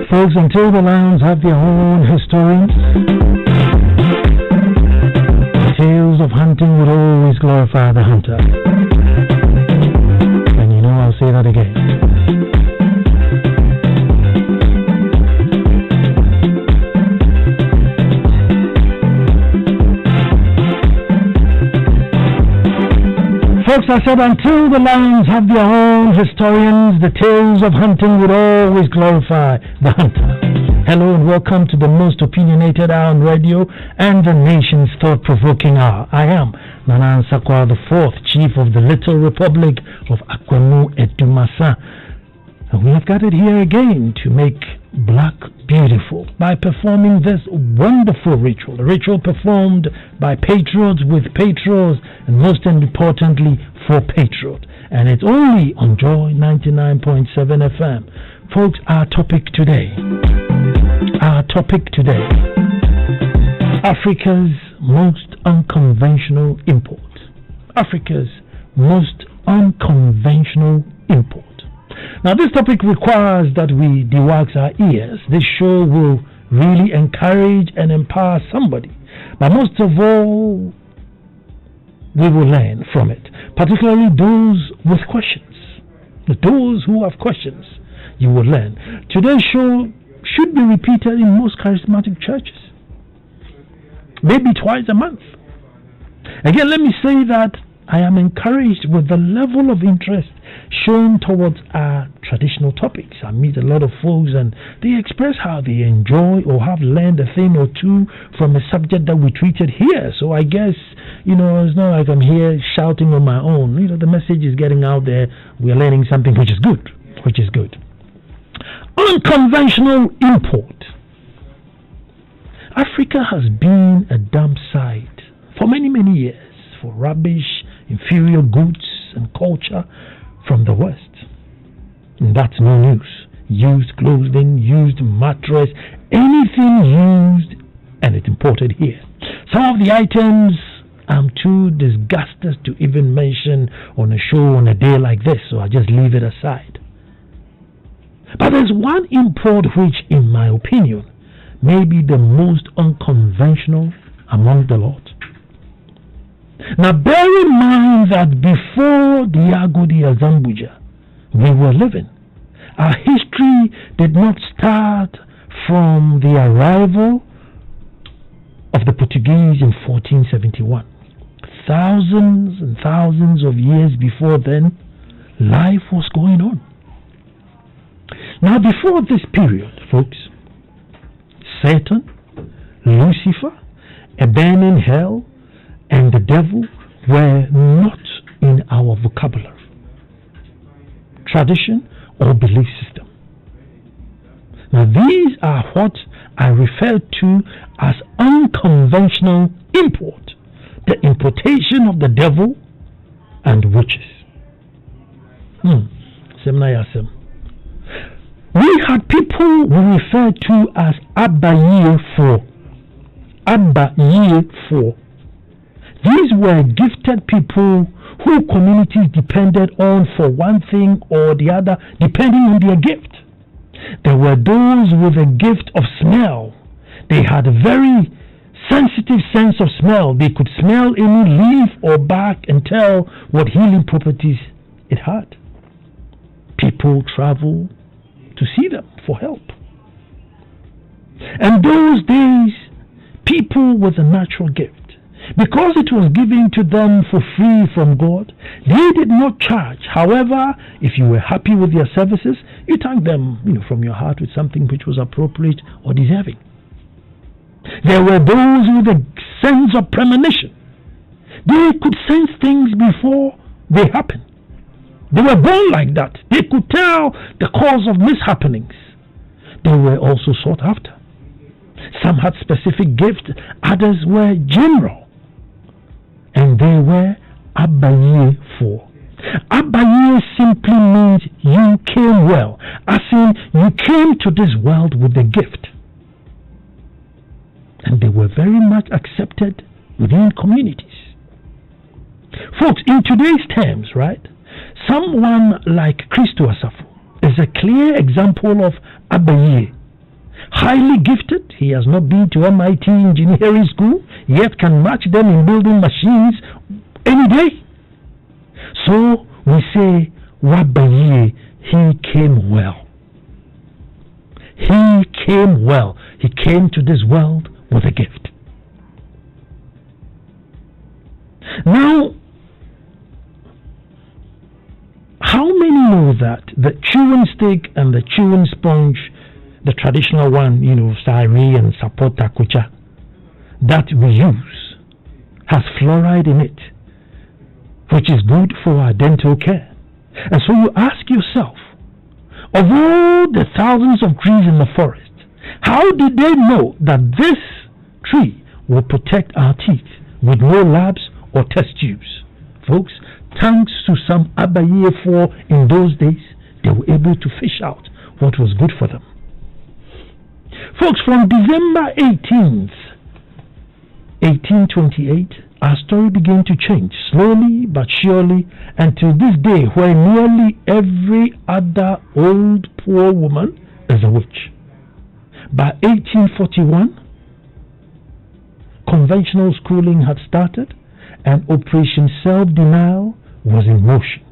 Folks, until the lions have their own historians, tales of hunting would always glorify the hunter. And you know, I'll say that again. Folks, I said until the lions have their own historians, the tales of hunting would always glorify the hunter. Hello and welcome to the most opinionated hour on radio and the nation's thought-provoking hour. I am Ansah Kwao, the fourth chief of the Little Republic of Akwemu Edumasa. And we have gathered here again to make black beautiful by performing this wonderful ritual. A ritual performed by patriots with patriots and most importantly for patriots. And it's only on Joy 99.7 FM. Folks, our topic today, Africa's most unconventional import. Africa's most unconventional import. Now, this topic requires that we de-wax our ears. This show will really encourage and empower somebody. But most of all, we will learn from it, particularly those with questions. Those who have questions, you will learn. Today's show should be repeated in most charismatic churches, maybe twice a month. Again, let me say that I am encouraged with the level of interest shown towards our traditional topics. I meet a lot of folks and they express how they enjoy or have learned a thing or two from a subject that we treated here. So I guess, it's not like I'm here shouting on my own. The message is getting out there. We're learning something which is good. Unconventional import. Africa has been a dump site for many, many years for rubbish, inferior goods and culture from the West. And that's no news. Used clothing, used mattress, anything used and it's imported here. Some of the items I'm too disgusted to even mention on a show on a day like this, so I'll just leave it aside. But there's one import which, in my opinion, may be the most unconventional among the lot. Now bear in mind that before the Agodi Azambuja we were living, our history did not start from the arrival of the Portuguese in 1471. Thousands and thousands of years before then, life was going on. Now before this period, folks, Satan, Lucifer, a burning hell, and the devil were not in our vocabulary, tradition, or belief system. Now these are what I refer to as unconventional import, the importation of the devil and witches. We had people we refer to as Abayefo. These were gifted people who communities depended on for one thing or the other, depending on their gift. There were those with a gift of smell. They had a very sensitive sense of smell. They could smell any leaf or bark and tell what healing properties it had. People travel to see them for help. And those days, people with a natural gift, because it was given to them for free from God, they did not charge. However, if you were happy with their services, you thanked them from your heart with something which was appropriate or deserving. There were those with a sense of premonition. They could sense things before they happened. They were born like that. They could tell the cause of mishappenings. They were also sought after. Some had specific gifts, others were general. And they were Abayefo. Abaye simply means you came well, as in you came to this world with a gift. And they were very much accepted within communities. Folks, in today's terms, right, someone like Christo Asafo is a clear example of Abaye highly gifted. He has not been to MIT engineering school, yet can match them in building machines any day. So we say, Wabaye, he came well. He came well. He came to this world with a gift. Now, how many know that the chewing stick and the chewing sponge, the traditional one, sari and sapota kucha, that we use, has fluoride in it, which is good for our dental care? And so you ask yourself, of all the thousands of trees in the forest, how did they know that this tree will protect our teeth with no labs or test tubes? Folks, thanks to some Abaye 4 in those days, they were able to fish out what was good for them. Folks, from December 18th, 1828, our story began to change slowly but surely until this day, where nearly every other old poor woman is a witch. By 1841, conventional schooling had started and Operation Self-Denial was in motion.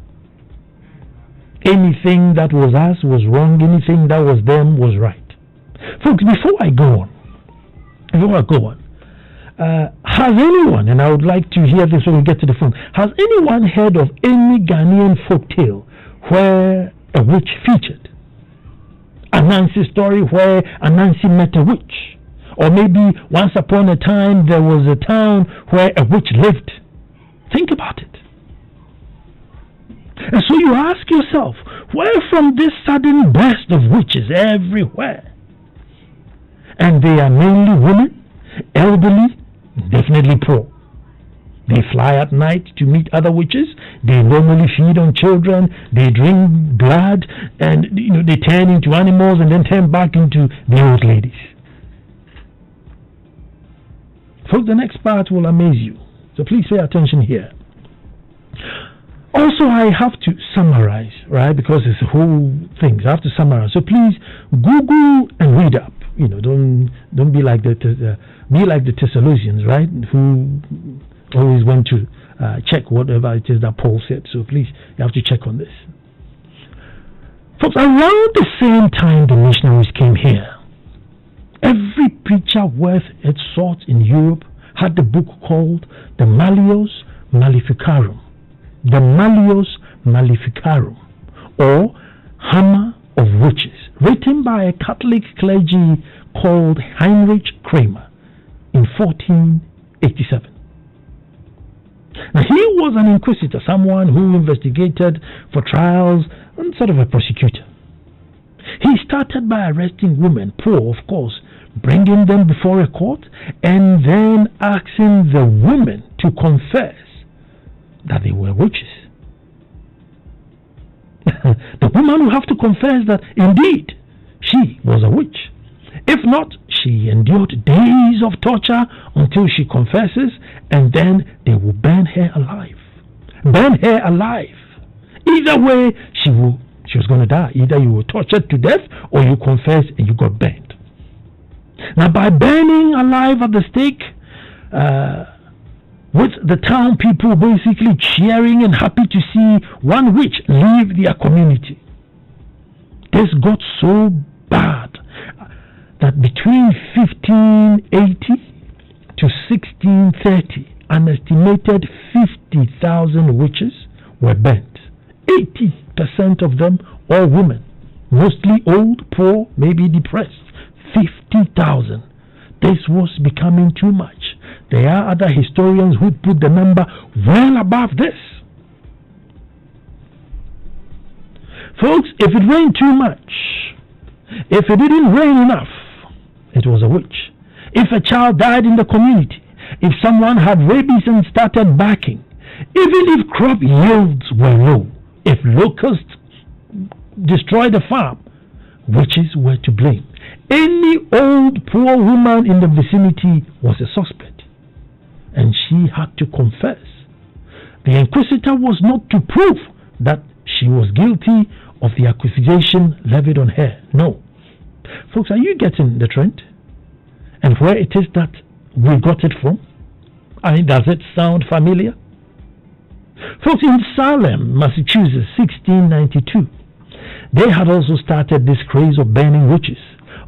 Anything that was us was wrong, anything that was them was right. Folks, before I go on, has anyone, and I would like to hear this when we get to the phone, has anyone heard of any Ghanaian folktale where a witch featured? A Nancy story where a Nancy met a witch? Or maybe once upon a time there was a town where a witch lived? Think about it. And so you ask yourself, where from this sudden burst of witches everywhere? And they are mainly women, elderly, definitely poor. They fly at night to meet other witches. They normally feed on children. They drink blood, and they turn into animals and then turn back into the old ladies. Folks, the next part will amaze you. So please pay attention here. Also, I have to summarize, right? Because it's a whole thing. So I have to summarize. So please Google and read up. Don't be like the Thessalonians, right? Who always went to check whatever it is that Paul said. So please, you have to check on this. Folks, around the same time the missionaries came here, every preacher worth its salt in Europe had a book called the Malleus Maleficarum. The Malleus Maleficarum, or Hammer of Witches, written by a Catholic clergy called Heinrich Kramer in 1487. Now, he was an inquisitor, someone who investigated for trials and sort of a prosecutor. He started by arresting women, poor of course, bringing them before a court, and then asking the women to confess that they were witches. The woman will have to confess that indeed she was a witch. If not, she endured days of torture until she confesses, and then they will burn her alive. Burn her alive. Either way, she was going to die. Either you were tortured to death or you confess and you got burned. Now, by burning alive at the stake, with the town people basically cheering and happy to see one witch leave their community, this got so bad that between 1580 to 1630, an estimated 50,000 witches were burnt. 80% of them all women, mostly old, poor, maybe depressed. 50,000. This was becoming too much. There are other historians who put the number well above this. Folks, if it rained too much, if it didn't rain enough, it was a witch. If a child died in the community, if someone had rabies and started barking, even if crop yields were low, if locusts destroyed the farm, witches were to blame. Any old poor woman in the vicinity was a suspect, and she had to confess. The inquisitor was not to prove that she was guilty of the accusation levied on her. No. Folks, are you getting the trend? And where it is that we got it from? I mean, does it sound familiar? Folks, in Salem, Massachusetts, 1692, they had also started this craze of burning witches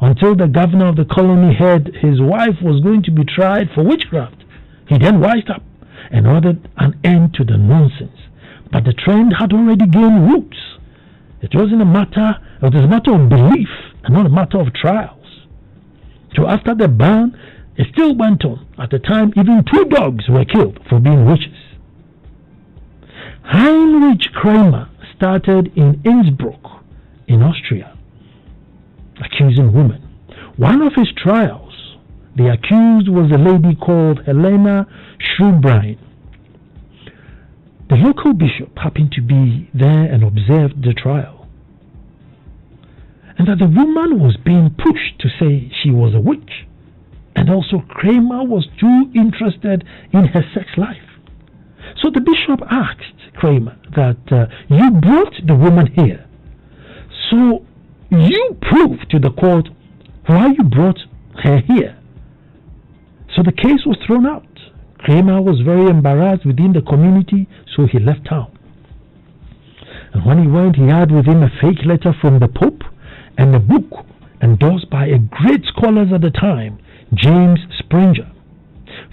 until the governor of the colony heard his wife was going to be tried for witchcraft. He then wised up and ordered an end to the nonsense. But the trend had already gained roots. It was a matter of belief and not a matter of trials. So after the ban, it still went on. At the time, even 2 dogs were killed for being witches. Heinrich Kramer started in Innsbruck, in Austria, accusing women. One of his trials, the accused was a lady called Helena Schubrein. The local bishop happened to be there and observed the trial, and that the woman was being pushed to say she was a witch, and also Kramer was too interested in her sex life. So the bishop asked Kramer that you brought the woman here, so you prove to the court why you brought her here. So the case was thrown out. Kramer was very embarrassed within the community, so he left town. And when he went, he had with him a fake letter from the Pope and a book endorsed by a great scholar at the time, James Springer.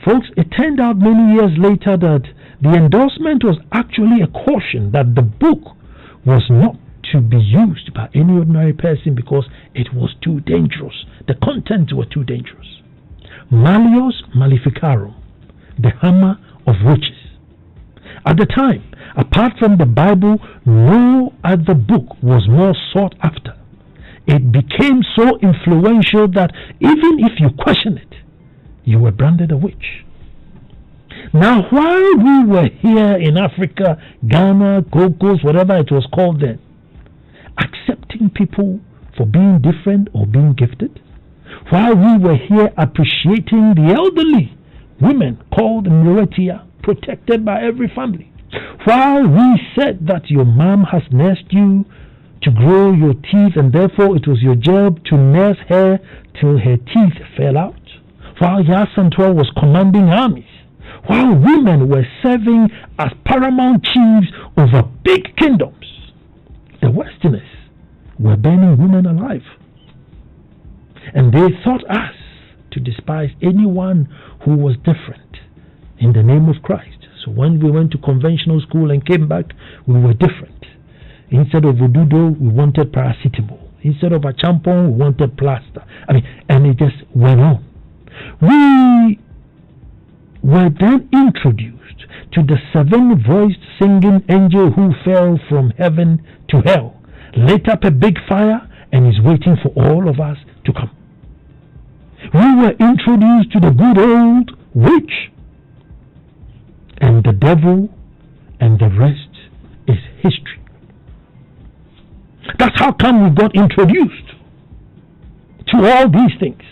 Folks, it turned out many years later that the endorsement was actually a caution that the book was not to be used by any ordinary person because it was too dangerous. The contents were too dangerous. Malleus Maleficarum, the hammer of witches. At the time, apart from the Bible, no other book was more sought after. It became so influential that even if you question it, you were branded a witch. Now, while we were here in Africa, Ghana, Cocos, whatever it was called then, accepting people for being different or being gifted, while we were here appreciating the elderly women called Nuretia, protected by every family, while we said that your mom has nursed you to grow your teeth and therefore it was your job to nurse her till her teeth fell out, while Ansah was commanding armies, while women were serving as paramount chiefs over big kingdoms, the Westerners were burning women alive. And they thought us to despise anyone who was different in the name of Christ. So when we went to conventional school and came back, we were different. Instead of Ududo, we wanted paracetamol. Instead of a champon, we wanted plaster. And it just went on. We were then introduced to the 7-voiced singing angel who fell from heaven to hell, lit up a big fire, and is waiting for all of us to come. We were introduced to the good old witch, and the devil, and the rest is history. That's how come we got introduced to all these things.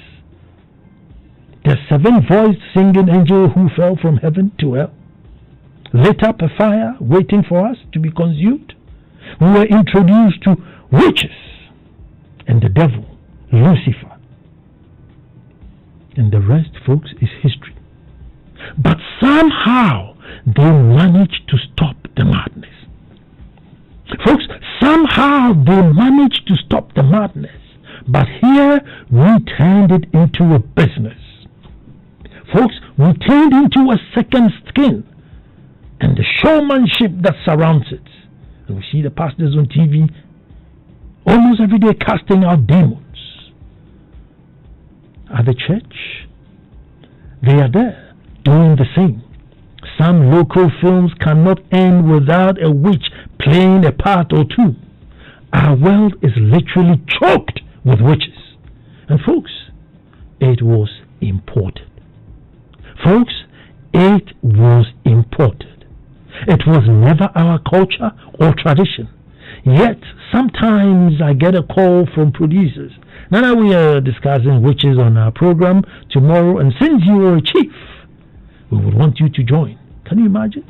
The 7-voiced singing angel who fell from heaven to hell, lit up a fire waiting for us to be consumed. We were introduced to witches and the devil, Lucifer. And the rest, folks, is history. But somehow they managed to stop the madness. Folks, somehow they managed to stop the madness. But here we turned it into a business. Folks, we turned into a second skin and the showmanship that surrounds it. And we see the pastors on TV almost every day casting out demons. At the church, they are there doing the same. Some local films cannot end without a witch playing a part or two. Our world is literally choked with witches. And folks, it was imported. Folks, it was imported. It was never our culture or tradition. Yet, sometimes I get a call from producers. Now we are discussing witches on our program tomorrow, and since you are a chief, we would want you to join. Can you imagine?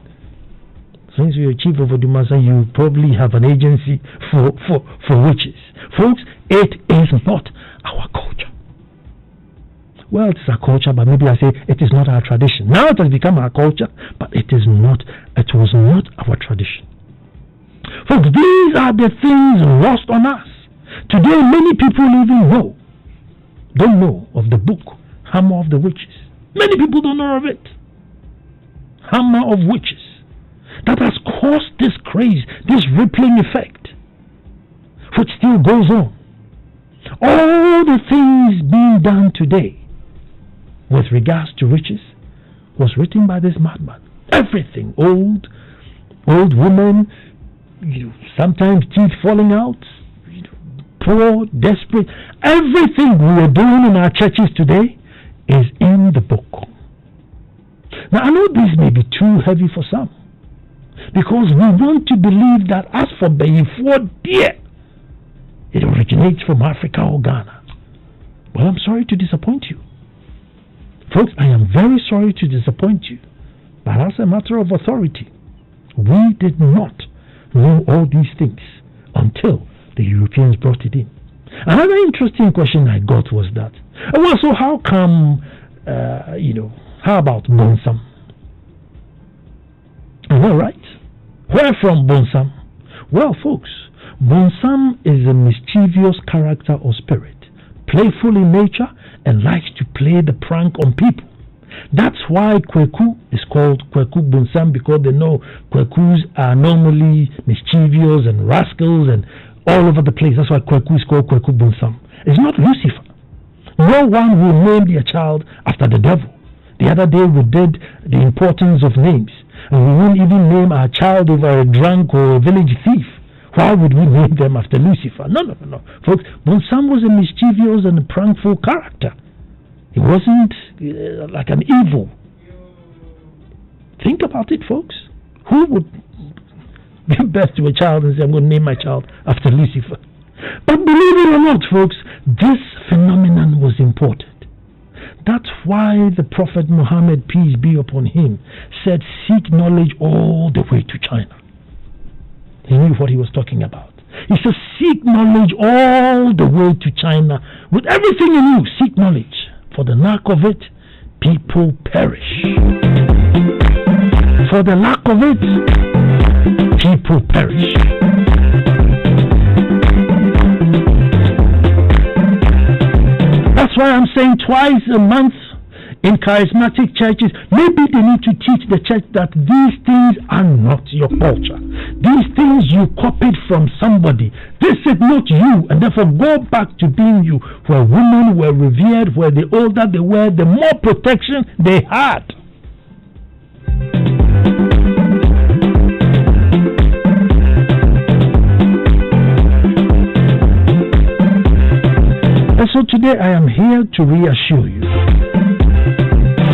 Since you're a chief of Odumasa, you probably have an agency for witches. Folks, it is not our culture. well, it's our culture, but maybe I say it is not our tradition. Now it has become our culture, but it was not our tradition. Folks, these are the things lost on us. Today, many people even don't know of the book, Hammer of the Witches. Many people don't know of it. Hammer of Witches. That has caused this craze, this rippling effect, which still goes on. All the things being done today with regards to witches was written by this madman. Everything, old women, sometimes teeth falling out, poor, desperate. Everything we are doing in our churches today is in the book. Now I know this may be too heavy for some, because we want to believe that as for Beyifo dear, it originates from Africa or Ghana. Well, I'm sorry to disappoint you. Folks, I am very sorry to disappoint you. But as a matter of authority, we did not know all these things until the Europeans brought it in. Another interesting question I got was that, well, so how come, how about Bonsam? All right. Where from Bonsam? Well, folks, Bonsam is a mischievous character or spirit, playful in nature and likes to play the prank on people. That's why Kweku is called Kweku Bonsam, because they know Kwekus are normally mischievous and rascals and all over the place. That's why Kweku is called Kweku Bonsam. It's not Lucifer. No one will name their child after the devil. The other day we did the importance of names, and we won't even name our child over a drunk or a village thief. Why would we name them after Lucifer? No. Folks, Bonsam was a mischievous and a prankful character. He wasn't like an evil. Think about it, folks. Who would give birth to a child and say, I'm going to name my child after Lucifer? But believe it or not, folks, this phenomenon was imported. That's why the Prophet Muhammad, peace be upon him, said, seek knowledge all the way to China. He knew what he was talking about. He said, seek knowledge all the way to China. With everything you knew, seek knowledge. For the lack of it, people perish. For the lack of it, people perish. That's why I'm saying twice a month in charismatic churches, maybe they need to teach the church that these things are not your culture. These things you copied from somebody. This is not you, and therefore go back to being you. Where women were revered, where the older they were, the more protection they had. And so today I am here to reassure you,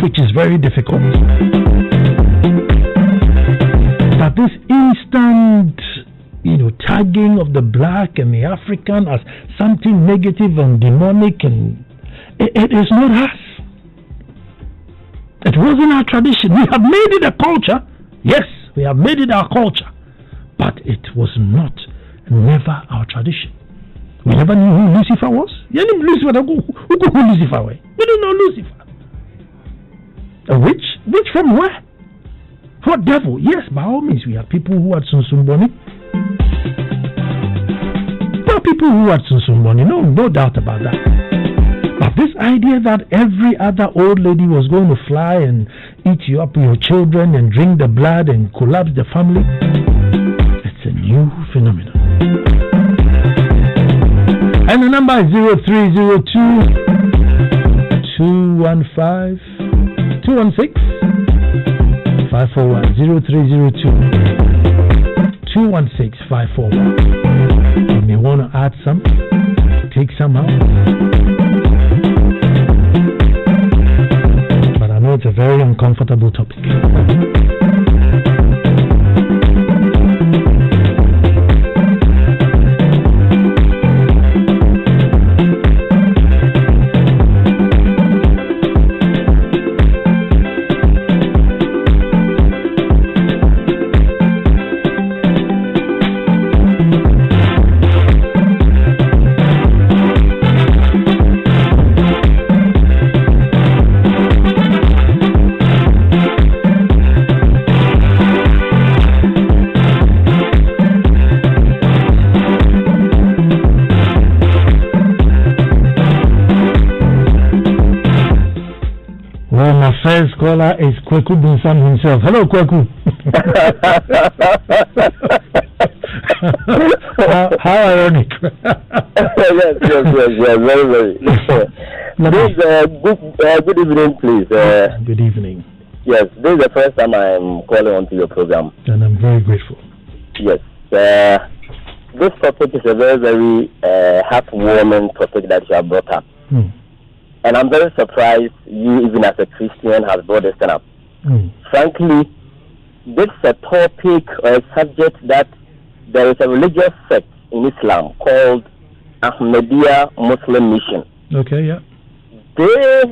which is very difficult, that this instant, tagging of the black and the African as something negative and demonic, and it is not us. It wasn't our tradition. We have made it a culture. Yes, we have made it our culture, but it was never our tradition. We never knew who Lucifer was. Who Lucifer was? We don't know Lucifer. A witch? Witch from where? What devil? Yes, by all means, we have people who had Sunsumboni. There are people who had Sunsumboni, no doubt about that. But this idea that every other old lady was going to fly and eat you up with your children and drink the blood and collapse the family, it's a new phenomenon. And the number is 0302 215 216 541. 0302 216 541. You may want to add some, take some out. But I know it's a very uncomfortable topic. first caller is Kweku Bunsam himself. Hello, Kweku. how ironic. Yes, very, very. Good evening, please. Good evening. Yes, this is the first time I'm calling onto your program. And I'm very grateful. Yes. This topic is a very, very heartwarming topic that you have brought up. And I'm very surprised you, even as a Christian, have brought this up. Frankly, this is a topic or a subject that there is a religious sect in Islam called Ahmadiyya Muslim Mission. Okay, yeah. They,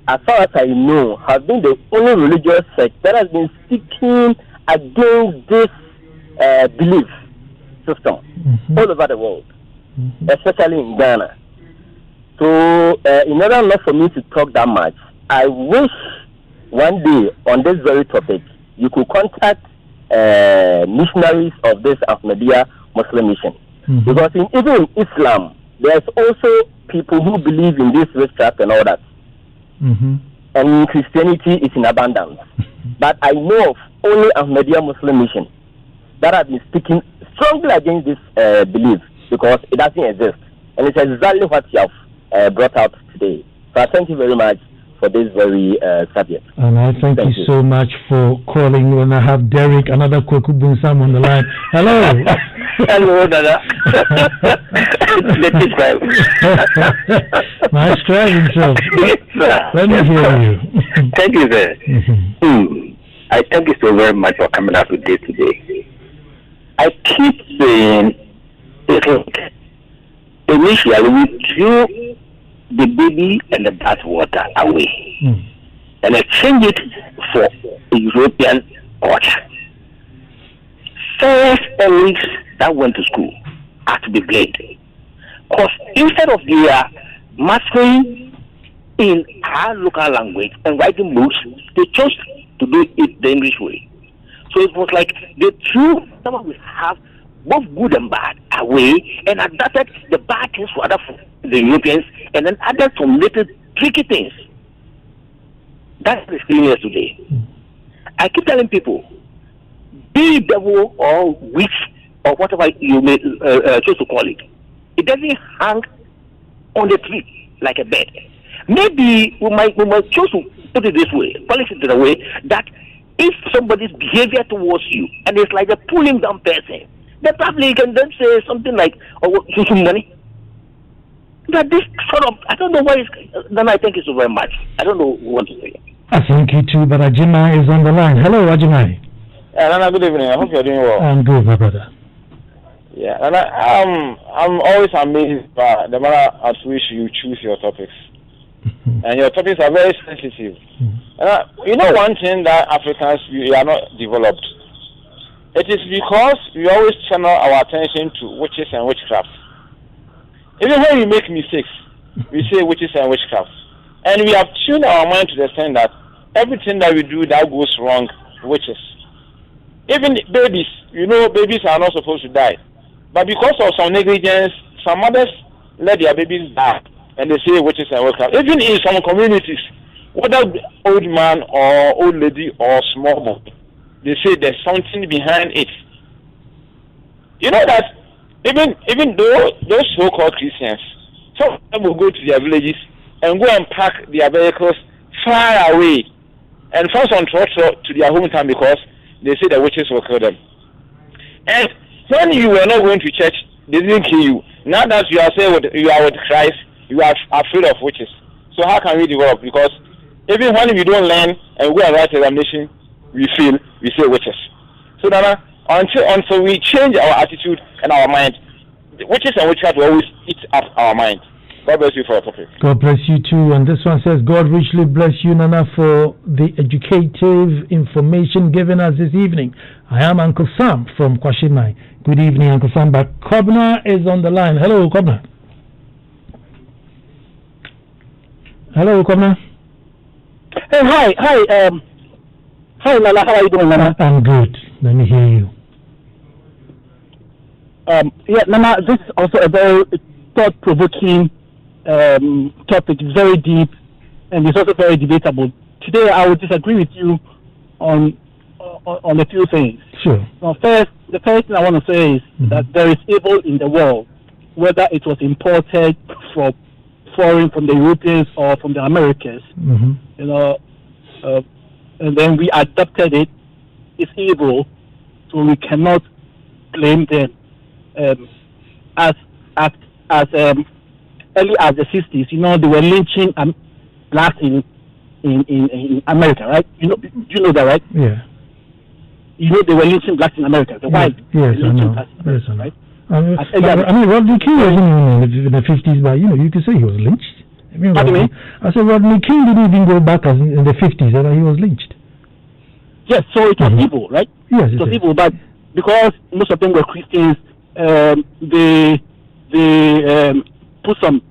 as far as I know, have been the only religious sect that has been speaking against this belief system all over the world, especially in Ghana. So, in order not for me to talk that much, I wish one day on this very topic you could contact missionaries of this Ahmadiyya Muslim Mission, because even in Islam there's also people who believe in this witchcraft and all that. And in Christianity, it's in abundance. But I know of only Ahmadiyya Muslim Mission that have been speaking strongly against this belief, because it doesn't exist. And it's exactly what you have brought out today. So I thank you very much for this very subject. And I thank you so much for calling. When I have Derek, another Kweku Bunsam on the line. Hello. Hello, Dada. My scribe himself. Let me hear you. Thank you, sir. I thank you so very much for coming out with this today. I keep saying, initially we threw the baby and the bath water away and exchange it for European culture. First elites that went to school had to be blamed, because instead of their mastering in our local language and writing books, they chose to do it the English way. So it was like they threw some we have both good and bad away and adapted the bad things for the Europeans, and then added some little tricky things. That's the experience today. I keep telling people, be devil or witch or whatever you may choose to call it, it doesn't hang on the tree like a bird. Maybe we might choose to put it this way, polish it in a way that if somebody's behavior towards you and it's like a pulling down person, the public can then say something like, "Oh, some money." But this sort of, I don't know why. Then I thank you so very much. I don't know what to say. I thank you too, but Ajimai is on the line. Hello, Ajimai. Nana, good evening. I hope you're doing well. I'm good, my brother. Yeah, and I'm always amazed by the manner at which you choose your topics. And your topics are very sensitive. You know one thing that Africans, we are not developed. It is because we always channel our attention to witches and witchcraft. Even when we make mistakes, we say witches and witchcraft. And we have tuned our mind to the extent that everything that we do that goes wrong, witches. Even babies, you know, babies are not supposed to die. But because of some negligence, some mothers let their babies die. And they say witches and witchcraft. Even in some communities, whether old man or old lady or small boy, they say there's something behind it. You know that even though those so-called Christians, some of them will go to their villages and go and park their vehicles far away and force on trotro to their hometown because they say the witches will kill them. And when you were not going to church, they didn't kill you. Now that you are saying you are with Christ, you are afraid of witches. So how can we develop? Because even when we don't learn and go and write examination, we fail, we say witches. So Nana, until we change our attitude and our mind, witches and witchcraft will always eat up our mind. God bless you for your topic. God bless you too. And this one says, God richly bless you, Nana, for the educative information given us this evening. I am Uncle Sam from Kwashimai. Good evening, Uncle Sam. But Kobna is on the line. Hello, Kobna. Hello, Kobna. Hey, hi, hi, Nana. How are you doing, Nana? I'm good. Let me hear you. Yeah, Nana, this is also a very thought-provoking topic. It's very deep, and it's also very debatable today I would disagree with you on a few things. Sure. Now, the first thing I want to say is that there is evil in the world, whether it was imported from foreign, from the Europeans or from the Americans. You know, and then we adopted it. It's evil, so we cannot blame them. As early as the 60s, you know, they were lynching blacks in America, right? You know that, right? Yeah. You know they were lynching blacks in America. The white. Yes, I know. Yes, I know. Right? I mean, Rodney King wasn't even in the 50s, but you know, you could say he was lynched. I said Rodney King didn't even go back as in the 50s, and he was lynched. Yes, so it was evil, right? Yes, it was evil, but because most of them were Christians, they put some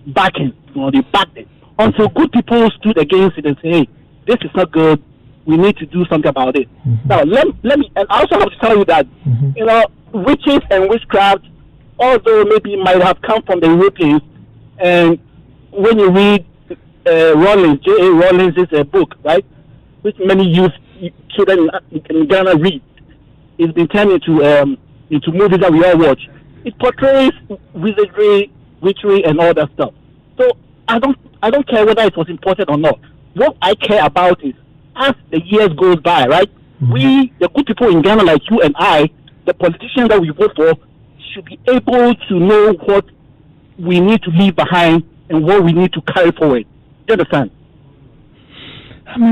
backing, you know, they backed it. Until good people stood against it and say, hey, this is not good, we need to do something about it. Now, let me, and I also have to tell you that, you know, witches and witchcraft, although maybe might have come from the Europeans, and when you read J.A. Rawlins's book, right, which many youth children in Ghana read, it's been turned into movies that we all watch. It portrays witchery, and all that stuff. So I don't care whether it was imported or not. What I care about is, as the years goes by, right, we, the good people in Ghana like you and I, the politicians that we vote for, should be able to know what we need to leave behind and what we need to carry forward. Do you understand? I'm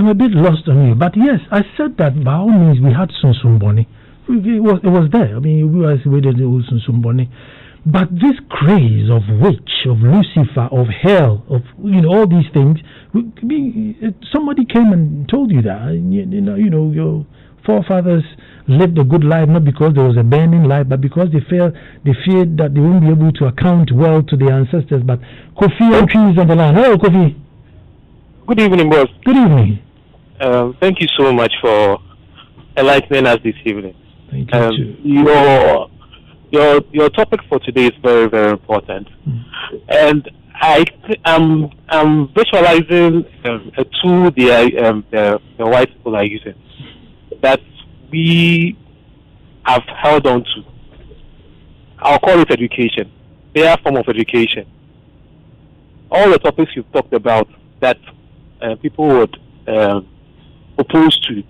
a bit lost on you, but yes, I said that by all means we had Sunsumboni. It was there. I mean, we were waiting for Sunsumboni. But this craze of witch, of Lucifer, of hell, of all these things, somebody came and told you that. You know, your forefathers lived a good life not because there was a burning life, but because they feared that they won't be able to account well to their ancestors. But Kofi is on the line. Hello, Kofi. Good evening, boss. Good evening. Thank you so much for enlightening us this evening. Thank you too. Your topic for today is very, very important, and I'm visualizing a tool the white people are using that we have held on to. I'll call it education, their form of education. All the topics you've talked about that people would oppose to,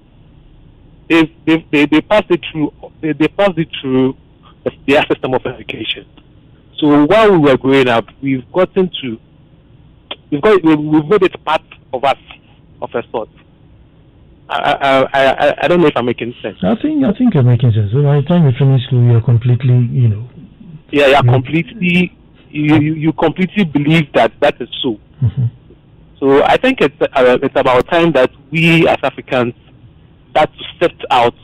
they passed it through. They passed it through their system of education. So while we were growing up, we've made it part of us, of a sort. I don't know if I'm making sense. I think you're making sense. So by the time you finish school, you're completely, Yeah, completely. You completely believe that is so. So I think it's about time that we as Africans start to sift out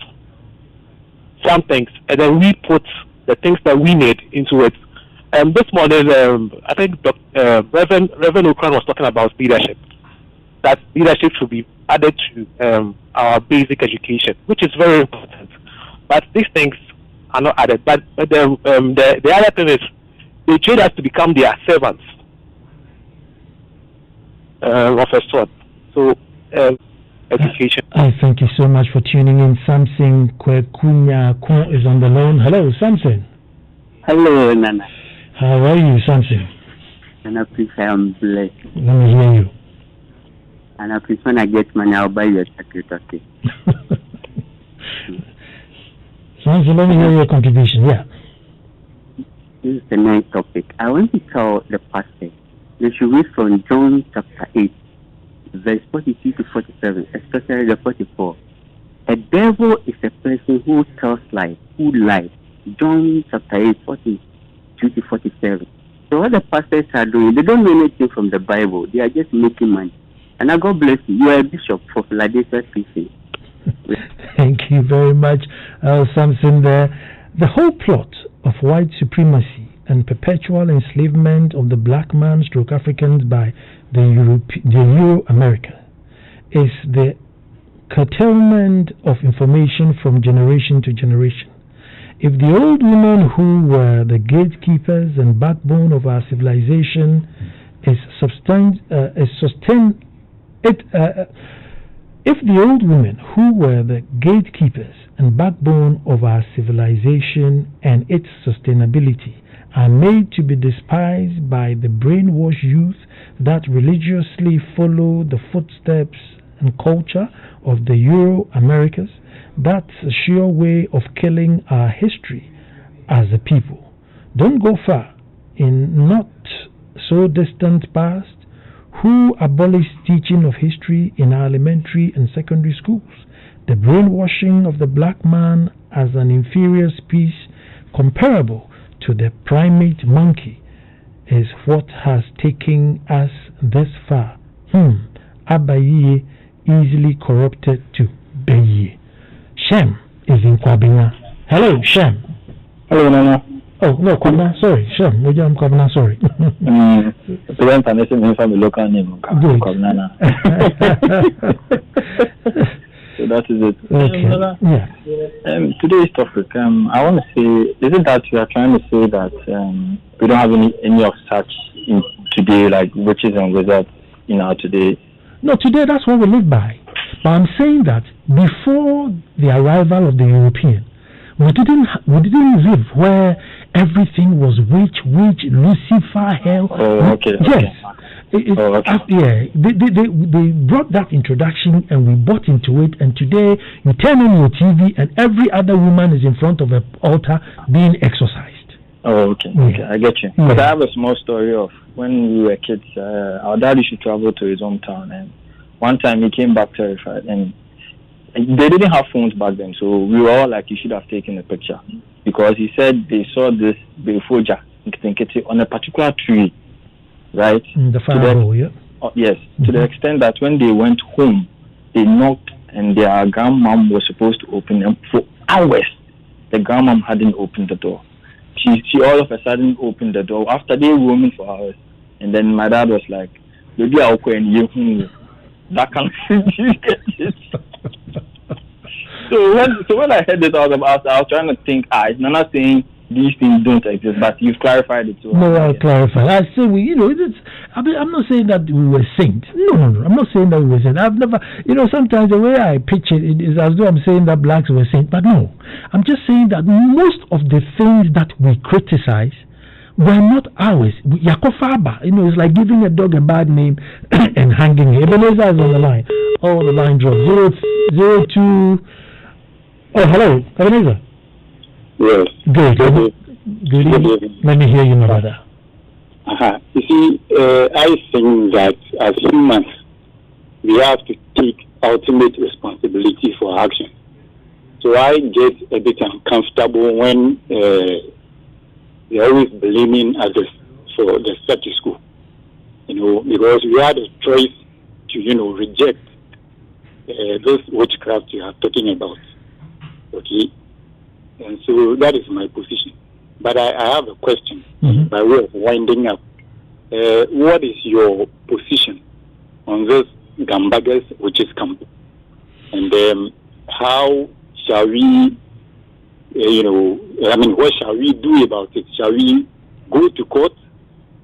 some things, and then we put the things that we need into it. This morning, I think Reverend Okran was talking about leadership. That leadership should be added to our basic education, which is very important. But these things are not added. But the other thing is, they train us to become their servants of a sort. So, education. I thank you so much for tuning in. Samson Kwekunya is on the line. Hello, Samson. Hello, Nana. How are you, Samson? And I prefer I'm blessed. Let me hear you. And I prefer when I get money, I'll buy you a chocolate, okay? Samson, let me hear your contribution. Yeah. This is the next topic. I want to tell the pastor they should read from John chapter 8, verse 42 to 47, especially the 44. A devil is a person who tells lies, who lies. John chapter 8, 42 to 47. So what the pastors are doing, they don't know anything from the Bible. They are just making money. And I God bless you. You are a bishop for Philadelphia Christian. Thank you very much, Samson. The whole plot of white supremacy and perpetual enslavement of the black man stroke Africans by the Euro-America is the curtailment of information from generation to generation. If the old women who were the gatekeepers and backbone of our civilization is sustained If the old women who were the gatekeepers and backbone of our civilization and its sustainability are made to be despised by the brainwashed youth that religiously follow the footsteps and culture of the Euro-Americas, that's a sure way of killing our history as a people. Don't go far. In not so distant past, who abolished teaching of history in our elementary and secondary schools? The brainwashing of the black man as an inferior species comparable to the primate monkey is what has taken us this far. Abaye easily corrupted to Beye. Shem is in Kwabena. Hello, Shem. Hello, Nana. Oh, no, Kwabena, sorry. Shem, I'm Kwabena, sorry. The information is from the local name. Kwabena. So that is it. Okay. Yeah. Today's topic, I want to say, isn't that you are trying to say that we don't have any of such in today, like witches and wizards in our today? No, today that's what we live by. But I'm saying that before the arrival of the European, we didn't live where everything was witch, Lucifer, hell. Oh, okay. Yes. Okay. They brought that introduction and we bought into it, and today you turn on your TV and every other woman is in front of an altar being exorcised. Oh, okay. Yeah. Okay, I get you. Yeah. But I have a small story of when we were kids. Our dad used to travel to his hometown, and one time he came back terrified, and they didn't have phones back then, so we were all like, you should have taken a picture, because he said they saw this befoja on a particular tree, right? The fireball, yeah. Yes, to the extent that when they went home, they knocked, and their grandmom was supposed to open them for hours. The grandmom hadn't opened the door. She all of a sudden opened the door after they were roaming for hours, and then my dad was like, "Maybe I'll go and you that can." So when I heard it, I was trying to think. It's not saying these things don't exist, but you've clarified it. So no, I'll clarify. I say I'm not saying that we were saints. No. I'm not saying that we were saints. I've never, sometimes the way I pitch it is as though I'm saying that blacks were saints, but no. I'm just saying that most of the things that we criticize were not ours. Yakofaba, it's like giving a dog a bad name and hanging it. Ebenezer is on the line. Oh, the line dropped. 02. Oh, hello, Ebenezer. Yes. Good. Good. Let me hear you, my brother. You see, I think that as humans, we have to take ultimate responsibility for action. So I get a bit uncomfortable when they're always blaming others for the status quo. Because we had a choice to, reject this witchcraft you are talking about. Okay? And so that is my position. But I have a question by way of winding up. What is your position on this Gambagas, which is camp? And how shall we, what shall we do about it? Shall we go to court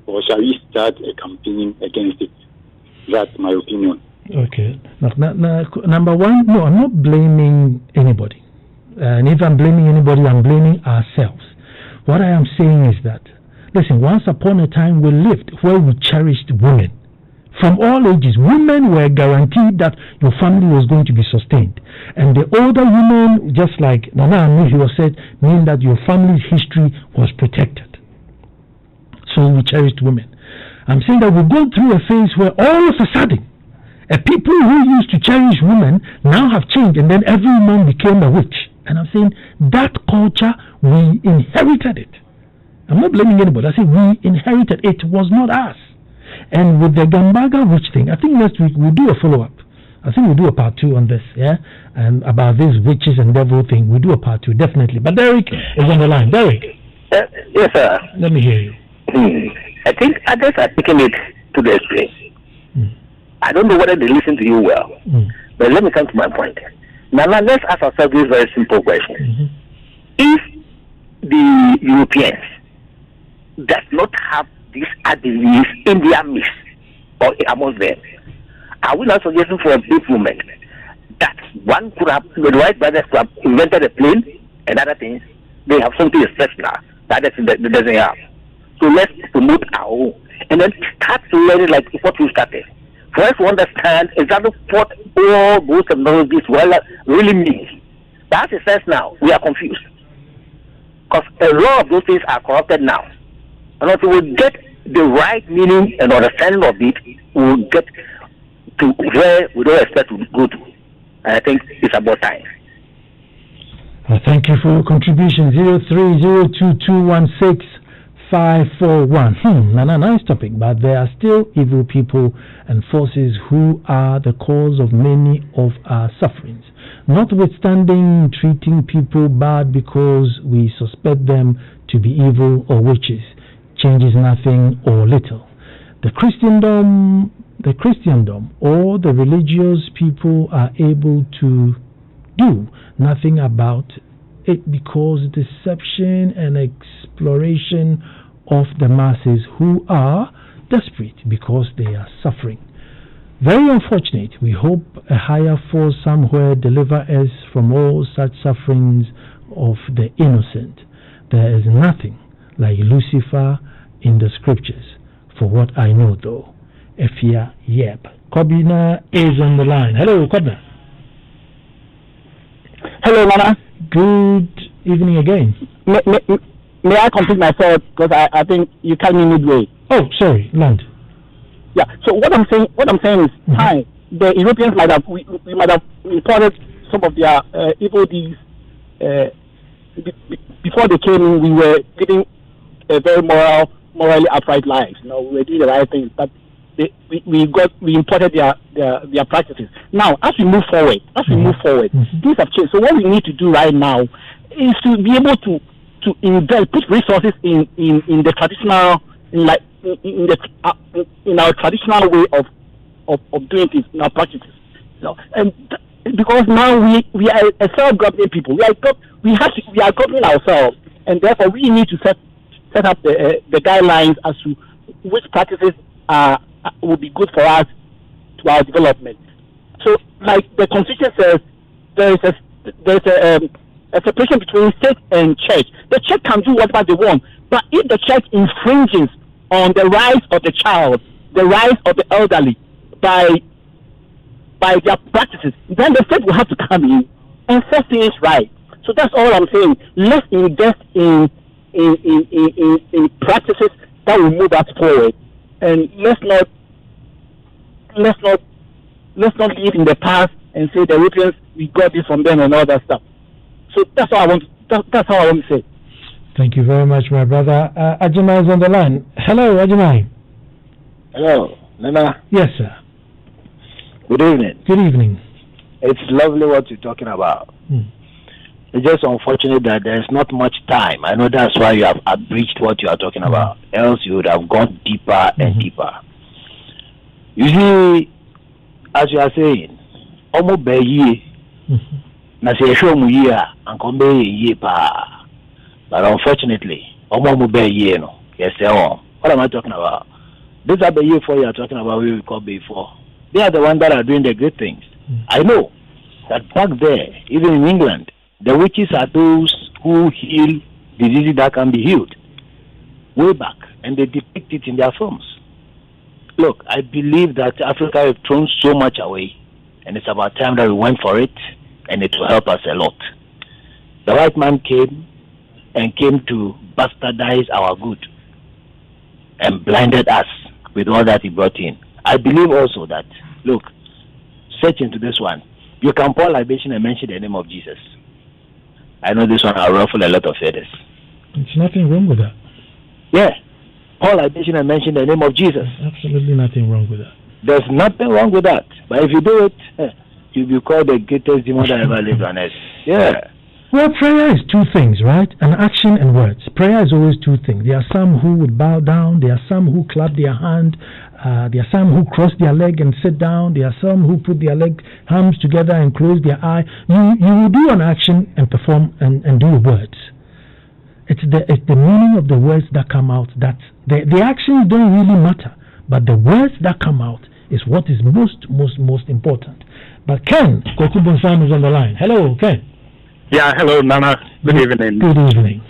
or shall we start a campaign against it? That's my opinion. Okay. Number one, no, I'm not blaming anybody. And if I'm blaming anybody, I'm blaming ourselves. What I am saying is that, listen, once upon a time we lived where we cherished women. From all ages, women were guaranteed that your family was going to be sustained. And the older women, just like Nana Anuhi said, mean that your family's history was protected. So we cherished women. I'm saying that we've gone through a phase where all of a sudden, people who used to cherish women now have changed, and then every woman became a witch. And I'm saying that culture, we inherited it. I'm not blaming anybody. I say we inherited it. It was not us. And with the Gambaga witch thing, I think next week we'll do a follow-up. I think we'll do a part 2 on this, yeah? And about this witches and devil thing, we'll do a part 2, definitely. But Derek is on the line. Derek. Yes, sir. Let me hear you. I think others are taking it to the extreme. I don't know whether they listen to you well. But let me come to my point. Now, let's ask ourselves this very simple question. If the Europeans does not have these other beliefs in their midst or amongst them, are we not suggesting for a brief moment that one could have, the Wright brothers could have invented a plane and other things? They have something exceptional that doesn't have. So let's promote our own and then start to learn it like what we started. For us to understand exactly what all those technologies really means. That's a sense now. We are confused. Because a lot of those things are corrupted now. And until we get the right meaning and understanding of it, we will get to where we don't expect to go to. And I think it's about time. Thank you for your contribution. 0302216541. Nice topic, but there are still evil people and forces who are the cause of many of our sufferings. Notwithstanding treating people bad because we suspect them to be evil or witches changes nothing or little. The Christendom or the religious people are able to do nothing about it because deception and exploration of the masses who are desperate because they are suffering. Very unfortunate. We hope a higher force somewhere deliver us from all such sufferings of the innocent. There is nothing like Lucifer in the scriptures, for what I know though. Efia Yep. Kobina is on the line. Hello, Kobina. Hello, Nana. Good evening again. May I complete my thought, because I think you cut me midway. Oh, sorry, Land. Yeah. So what I'm saying is, hi, the Europeans might have we might have reported some of their evil deeds before they came in. We were living a very morally upright lives. We were doing the right things, but we imported their practices. Now, as we move forward, things have changed. So what we need to do right now is to be able to invest, put resources in the traditional, in our traditional way of doing things, in our practices. And because now we are a self-governing people. We are governing ourselves, and therefore we need to set up the guidelines as to which practices would be good for us to our development. So, like the Constitution says, there's a separation between state and church. The church can do whatever they want, but if the church infringes on the rights of the child, the rights of the elderly, by their practices, then the state will have to come in and set things right. So that's all I'm saying. Let's invest in practices that will move us forward, and let's not live in the past and say the Europeans, we got this from them and all that stuff. So that's all I want. That's all I want to say. Thank you very much, my brother. Ajimai is on the line. Hello, Ajimai. Hello, Nana. Yes, sir. Good evening. Good evening. It's lovely what you're talking about. It's just unfortunate that there's not much time. I know that's why you have abridged what you are talking about. Else you would have gone deeper and deeper. You see, as you are saying, almost by year, na say show mu year and come by year pa. But unfortunately, almost by year no. Yes, sir. What am I talking about? These are the year 4 you are talking about. We will call before. They are the ones that are doing the great things. I know that back there, even in England, the witches are those who heal diseases that can be healed. Way back, and they depict it in their films. Look, I believe that Africa has thrown so much away, and it's about time that we went for it, and it will help us a lot. The white man came to bastardize our good and blinded us with all that he brought in. I believe also that, look, search into this one. You can pour libation and mention the name of Jesus. I know this one will ruffle a lot of feathers. There's nothing wrong with that. Yeah. Pour libation and mention the name of Jesus. There's absolutely nothing wrong with that. There's nothing wrong with that. But if you do it, you'll be called the greatest demon that ever lived on earth. Yeah. Well, prayer is two things, right? An action and words. Prayer is always two things. There are some who would bow down. There are some who clap their hand. There are some who cross their leg and sit down. There are some who put their hands together and close their eye. You will do an action and perform and do words. It's the meaning of the words that come out. That the actions don't really matter, but the words that come out is what is most important. But Ken Kokubunsan is on the line. Hello, Ken. Yeah, hello, Nana. Good evening. Good evening.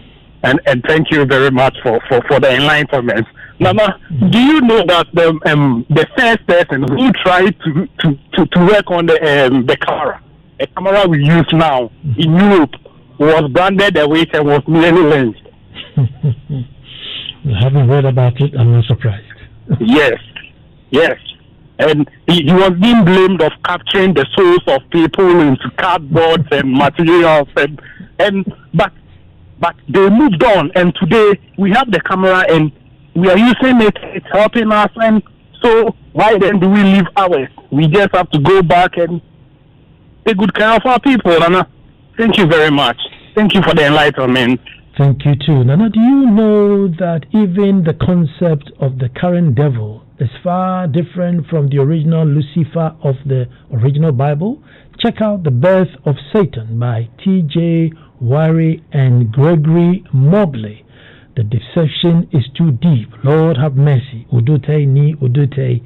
And thank you very much for the enlightenment. Nana, do you know that the first person who tried to work on the camera we use now in Europe, was branded a witch and was nearly lynched? I haven't read about it. I'm not surprised. Yes. And he was being blamed of capturing the souls of people into cardboard and materials, but they moved on, and today we have the camera and we are using it. It's helping us, and so why then do we leave ours? We just have to go back and take good care of our people, Nana. Thank you very much. Thank you for the enlightenment. Thank you too. Nana, do you know that even the concept of the current devil is far different from the original Lucifer of the original Bible? Check out The Birth of Satan by T.J. Wari and Gregory Mobley. The deception is too deep. Lord have mercy. Udute ni udute.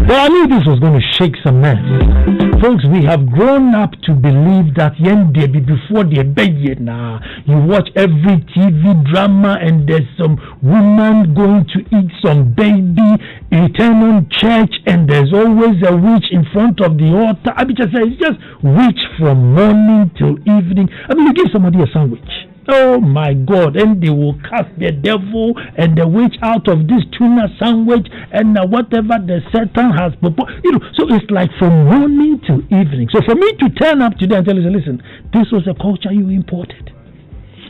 Well, I knew this was going to shake some nerves. Folks, we have grown up to believe that before the bed now, you watch every TV drama and there's some woman going to eat some baby, you turn on church and there's always a witch in front of the altar. I mean, it's just witch from morning till evening. I mean, you give somebody a sandwich. Oh my God, and they will cast the devil and the witch out of this tuna sandwich and whatever the Satan has proposed. So it's like from morning till evening. So for me to turn up today and tell you, listen, this was a culture you imported.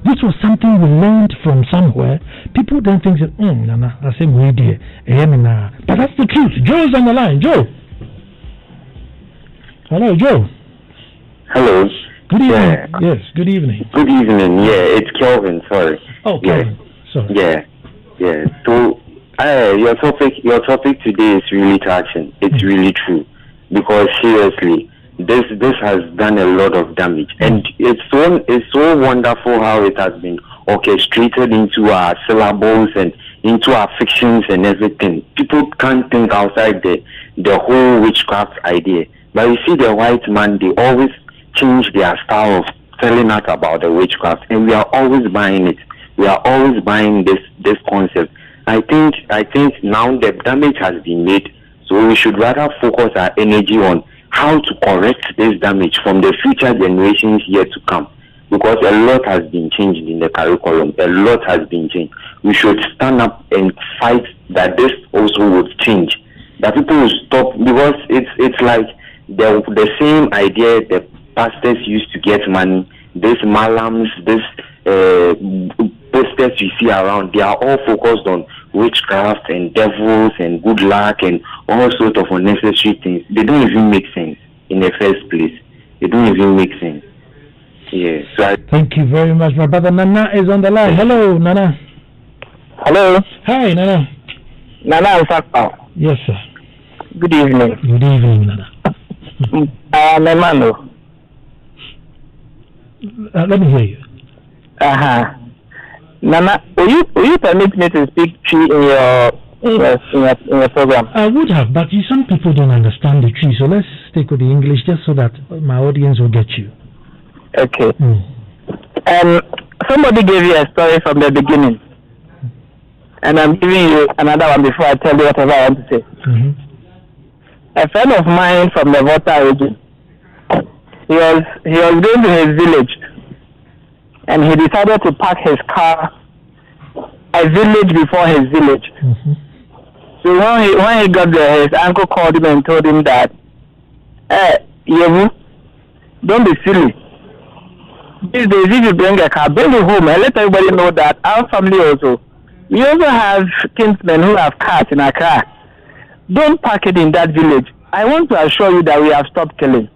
This was something we learned from somewhere. People then think that, Nana, I say we dear. But that's the truth. Joe's on the line. Joe. Hello, Joe. Hello. Good evening. Yeah. Yes, good evening. Good evening. Yeah, it's Kelvin. Sorry. Oh, Kelvin. Sorry. Yeah. So, your topic today is really touching. It's really true, because seriously, this has done a lot of damage, and it's so wonderful how it has been orchestrated into our syllables and into our fictions and everything. People can't think outside the whole witchcraft idea. But you see, the white man, they always change their style of telling us about the witchcraft, and we are always buying it. We are always buying this concept. I think now the damage has been made, so we should rather focus our energy on how to correct this damage from the future generations yet to come, because a lot has been changed in the curriculum. A lot has been changed. We should stand up and fight that this also would change, that people will stop, because it's like the same idea the pastors used to get money. These malams, these posters you see around, they are all focused on witchcraft and devils and good luck and all sorts of unnecessary things. They don't even make sense in the first place. They don't even make sense. Yeah. So thank you very much. My brother Nana is on the line. Hello, Nana. Hello. Hi, Nana. Nana Ansah Kwao. Yes, sir. Good evening. Good evening, Nana. My man. Let me hear you. Nana, will you permit me to speak tree in your program? I would have, but some people don't understand the tree, so let's stick with the English just so that my audience will get you. Okay. Somebody gave you a story from the beginning, and I'm giving you another one before I tell you whatever I want to say. A friend of mine from the Volta region, he was going to his village, and he decided to park his car a village before his village. So when he got there, his uncle called him and told him that, Yevu, don't be silly. These days, if you bring a car, bring it home and let everybody know that our family also, we also have kinsmen who have cars in our car. Don't park it in that village. I want to assure you that we have stopped killing.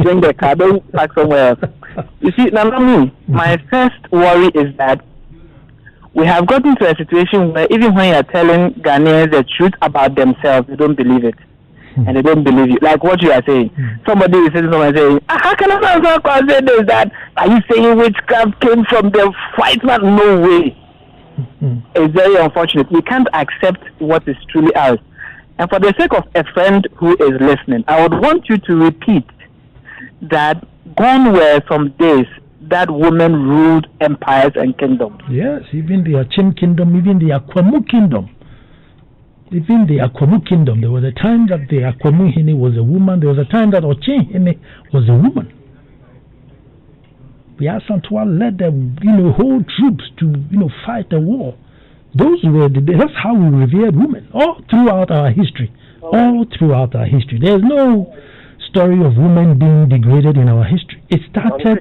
Bring the car, don't park somewhere else. You see, now my first worry is that we have gotten to a situation where even when you're telling Ghanaians the truth about themselves, they don't believe it. And they don't believe you. Like what you are saying. Somebody is saying, how can Ansah Kwao say this, that? Are you saying witchcraft came from the white man? No way. It's very unfortunate. We can't accept what is truly ours. And for the sake of a friend who is listening, I would want you to repeat that gone were some days that women ruled empires and kingdoms. Yes, even the Achim kingdom, even the Akwamu kingdom. Even the Akwamu kingdom, there was a time that the Akwamu Hene was a woman. There was a time that Ochin Hene was a woman. The Asantwa led the whole troops to fight the war. That's how we revered women all throughout our history. All throughout our history, there's no story of women being degraded in our history. It started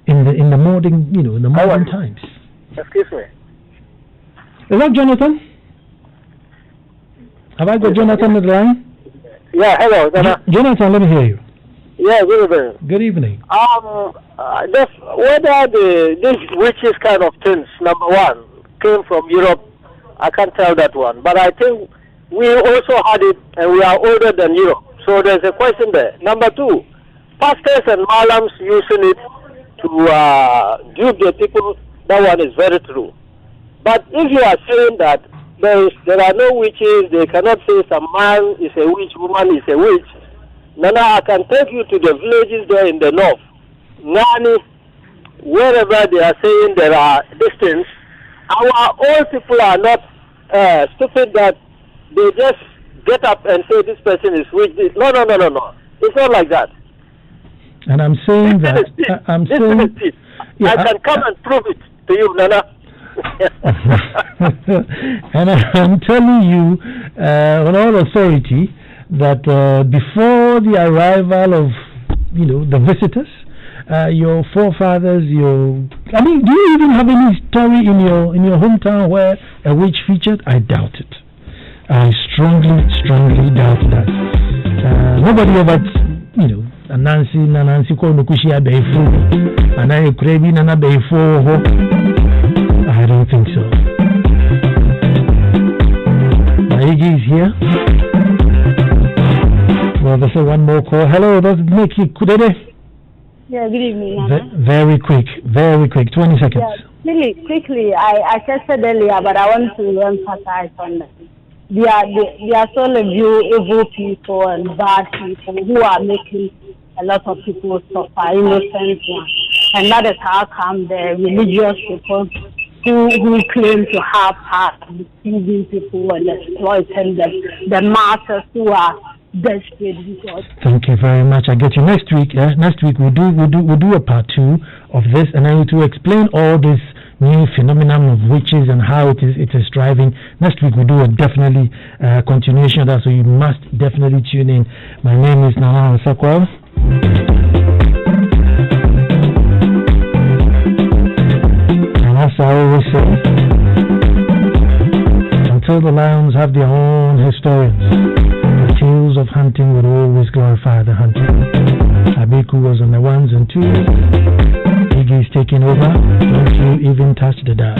in the modern times. Excuse me. Is that Jonathan? Have I got Jonathan on the line? Yeah, hello. Jonathan, let me hear you. Yeah, good evening. Good evening. Just whether these witches kind of things, number one, came from Europe, I can't tell that one. But I think we also had it, and we are older than Europe. So there's a question there. Number two, pastors and malams using it to dupe the people, that one is very true. But if you are saying that there are no witches, they cannot say some man is a witch, woman is a witch. Nana, I can take you to the villages there in the north. Nani, wherever they are saying there are distance, our old people are not stupid that they just get up and say this person is witch. No. It's not like that. And I'm saying that I can come and prove it to you, Nana. And I'm telling you on all authority that before the arrival of the visitors, your forefathers, do you even have any story in your hometown where a witch featured? I doubt it. I strongly doubt that. Nobody ever, Nancy called Nukushia Beifu, and I craving Nana Beifu. I don't think so. Iggy is here. Well, there's one more call. Hello, that's Nikki Kudede. Yeah, good evening. Very quick, 20 seconds. Yeah, really quickly, I just said earlier, but I want to emphasize on that. There are so few evil people and bad people who are making a lot of people suffer, innocent ones. And that is how come the religious people who claim to have power, deceiving people and exploiting them, the masses who are desperate. Thank you very much. I get you next week. Next week we'll do a part 2 of this, and I will to explain all this new phenomenon of witches and how it is driving. Next week we'll do a definitely continuation of that, so you must definitely tune in. My name is Ansah Kwao. And as I always say, until the lions have their own historians, the tales of hunting would always glorify the hunter. Abiku was on the 1s and 2s. Iggy is taking over. Don't you even touch the dial.